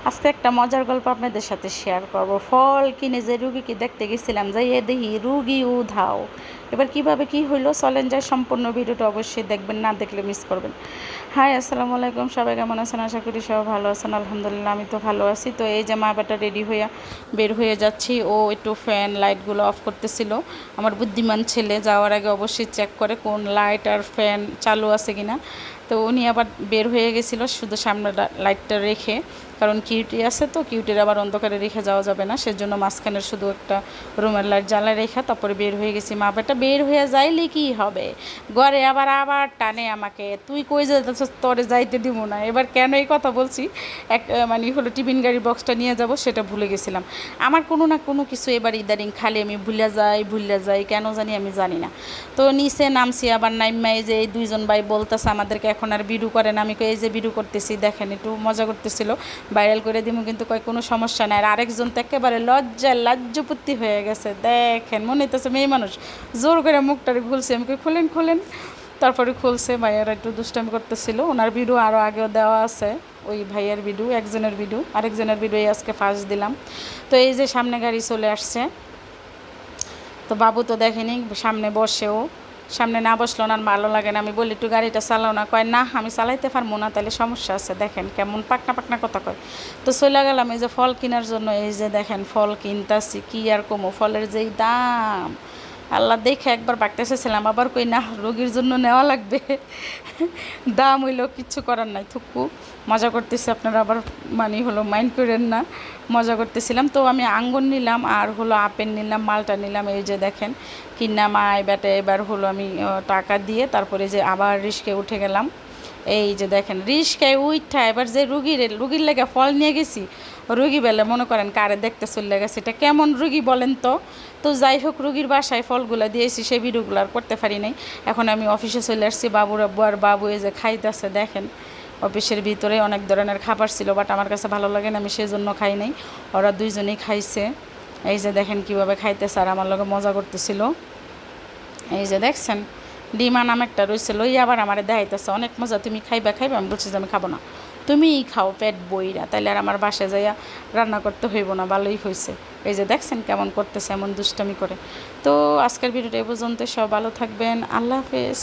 আজকে একটা মজার গল্প আপনাদের সাথে শেয়ার করব। ফল কিনে যে রুগীকে দেখতে গেছিলাম, যাই দেখি রুগী উধাও। এবার কিভাবে কি হইলো চলেন যাই, সম্পূর্ণ ভিডিওটা অবশ্যই দেখবেন, না দেখলে মিস করবেন। হাই, আসসালামু আলাইকুম, সবাই কেমন আছেন? আশা করি সবাই ভালো আছেন। আলহামদুলিল্লাহ, আমি তো ভালো আছি। তো এই যে মা বেটা রেডি হইয়া বের হয়ে যাচ্ছি। ও একটু ফ্যান লাইটগুলো অফ করতেছিল। আমার বুদ্ধিমান ছেলে যাওয়ার আগে অবশ্যই চেক করে কোন লাইট আর ফ্যান চালু আছে কিনা। তো উনি আবার বের হয়ে গেছিলো শুধু সামনে লাইটটা রেখে, কারণ কিউটি আছে, তো কিউটির আবার অন্ধকারে রেখে যাওয়া যাবে না, সেজন্য মাঝখানের শুধু একটা রুমের লাইট জ্বালায় রেখা তারপরে বের হয়ে গেছি। মা বেটা বের হয়ে যাইলে কি হবে, ঘরে আবার আবার টানে আমাকে, তুই কই যেতেছ, তোরে যাইতে দিব না। এবার কেন এই কথা বলছি, মানে হলো টিফিন গাড়ি বক্সটা নিয়ে যাব সেটা ভুলে গেছিলাম। আমার কোনো না কোনো কিছু এবার ইদারিং খালি আমি ভুলে যাই কেন জানি, আমি জানি না। তো নিচে নামছি, আবার নাইমাই যে এই দুইজন ভাই বলতেছে আমাদেরকে এখন আর বিড়ু করেন। আমি এই যে বিড়ু করতেছি দেখেন, একটু মজা করতেছিল, ভাইরাল করে দিব কিন্তু কয় কোনো সমস্যা নাই। আর আরেকজন তো একেবারে লাজ্জপতি হয়ে গেছে, দেখেন মনে হইতেছে মেয়ে মানুষ, জোর করে মুখটারে খুলছে। আমাকে খুলেন খুলেন, তারপরে খুলছে। ভাইয়ারা একটু দুষ্টামি করতেছিল। ওনার ভিডিও আরও আগেও দেওয়া আছে, ওই ভাইয়ের ভিডিও, একজনের ভিডিও, আরেকজনের ভিডিও আজকে ফার্স্ট দিলাম। তো এই যে সামনে গাড়ি চলে আসছে, তো বাবু তো দেখেনি, সামনে বসেও, সামনে না বসলো না, ভালো লাগে না। আমি বলি একটু গাড়িটা চালাও না, কয় না আমি চালাইতে পারবো না, তাহলে সমস্যা আছে। দেখেন কেমন পাকনা পাকনা কথা কয়। তো চলে গেলাম এই যে ফল কেনার জন্য। এই যে দেখেন ফল কিনতাছি, কি আর কমো, ফলের যেই দাম আল্লাহ, দেখে একবার বাড়তে এসেছিলাম, আবার কই না রোগীর জন্য নেওয়া লাগবে। দাম হইলেও কিচ্ছু করার নাই, থুকু মজা করতেছি, আপনারা আবার মানে হলো মাইন্ড করেন না, মজা করতেছিলাম। তো আমি আঙ্গুর নিলাম আর হলো আপেল নিলাম, মালটা নিলাম। এই যে দেখেন কিনলাম আয় বেটা। এবার হলো আমি টাকা দিয়ে তারপরে যে আবার রিস্কে উঠে গেলাম। এই যে দেখেন রিস্কায় উঠা, এবার যে রুগীর লেগে ফল নিয়ে গেছি, রুগী বেলে মনে করেন কারে দেখতে চলে গেছে, এটা কেমন রুগী বলেন তো। তো যাই হোক, রুগীর বাসায় ফলগুলো দিয়েছি, সেই ভিডিওগুলো আর করতে পারি নাই। এখন আমি অফিসে চলে আসছি, বাবুর আব্বু আর বাবু এই যে খাইতেছে দেখেন। অফিসের ভিতরে অনেক ধরনের খাবার ছিল, বাট আমার কাছে ভালো লাগে না, আমি সেই জন্য খাই নাই। ওরা দুইজনেই খাইছে। এই যে দেখেন কীভাবে খাইতেছে আর আমার লগে মজা করতেছিল। এই যে দেখছেন ডিমা নাম একটা রয়েছে, লই আবার আমারে দেখাইতেছে অনেক মজা, তুমি খাইবা খাইবা। আমি বলছি যে আমি খাবো না, তুমিই খাও পেট বইরা, তাইলে আর আমার বাসায় যাইয়া রান্না করতে হইব না, ভালোই হয়েছে। এই যে দেখছেন কেমন করতেছে, এমন দুষ্টামি করে। তো আজকের ভিডিওটা এই পর্যন্ত, সব ভালো থাকবেন, আল্লাহ হাফেজ।